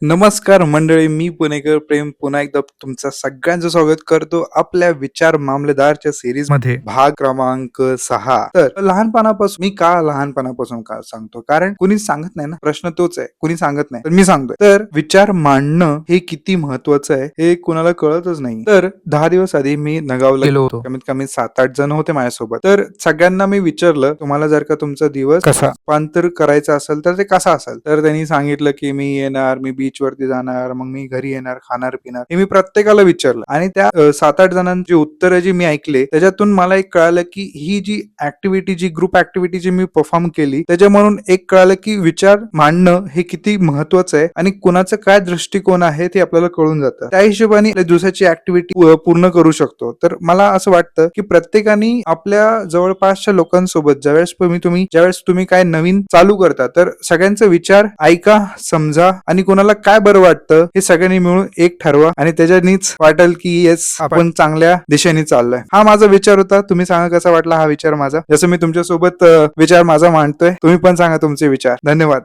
नमस्कार मंडळी, मी पुणेकर प्रेम पुन्हा एकदा तुमचं सगळ्यांचं स्वागत करतो आपल्या विचार मामलेदारच्या सिरीज मध्ये भाग क्रमांक 6. तर लहानपणापासून का सांगतो, कारण कुणी सांगत नाही ना, प्रश्न तोच आहे, कुणी सांगत नाही तर मी सांगतोय. तर विचार मांडणं हे किती महत्वाचं आहे हे कुणाला कळतच नाही. तर 10 दिवस आधी मी नगावला गेलो होतो. कमीत कमी 7-8 जण होते माझ्यासोबत. तर सगळ्यांना मी विचारलं, तुम्हाला जर का तुमचा दिवस कसा रूपांतर करायचा असेल तर ते कसा असेल. तर त्यांनी सांगितलं की मी येणार, मी बीच वरती जाणार, मग मी घरी येणार, खाणार पिणार. हे मी प्रत्येकाला विचारलं आणि त्या 7-8 जणांची उत्तरं जी मी ऐकले त्याच्यातून मला एक कळालं की ही जी ऍक्टिव्हिटी, जी ग्रुप ऍक्टिव्हिटी जी मी परफॉर्म केली त्याच्यामधून एक कळालं की विचार मांडणं हे किती महत्वाचं आहे आणि कुणाचं काय दृष्टिकोन आहे ते आपल्याला कळून जातं. त्या हिशोबाने दिवसाची ऍक्टिव्हिटी पूर्ण करू शकतो. तर मला असं वाटतं की प्रत्येकाने आपल्या जवळपासच्या लोकांसोबत ज्यावेळेस तुम्ही काय नवीन चालू करता तर सगळ्यांचे विचार ऐका, समजा आणि कोणाला काय बरं वाटतं हे सगळ्यांनी मिळून एक ठरवा आणि त्याच्यानीच वाटेल की येस आपण चांगल्या दिशेने चाललोय. हा माझा विचार होता. तुम्ही सांगा कसा वाटला हा विचार माझा. जसं मी तुमच्यासोबत विचार माझा मांडतोय, तुम्ही पण सांगा तुमचे विचार. धन्यवाद.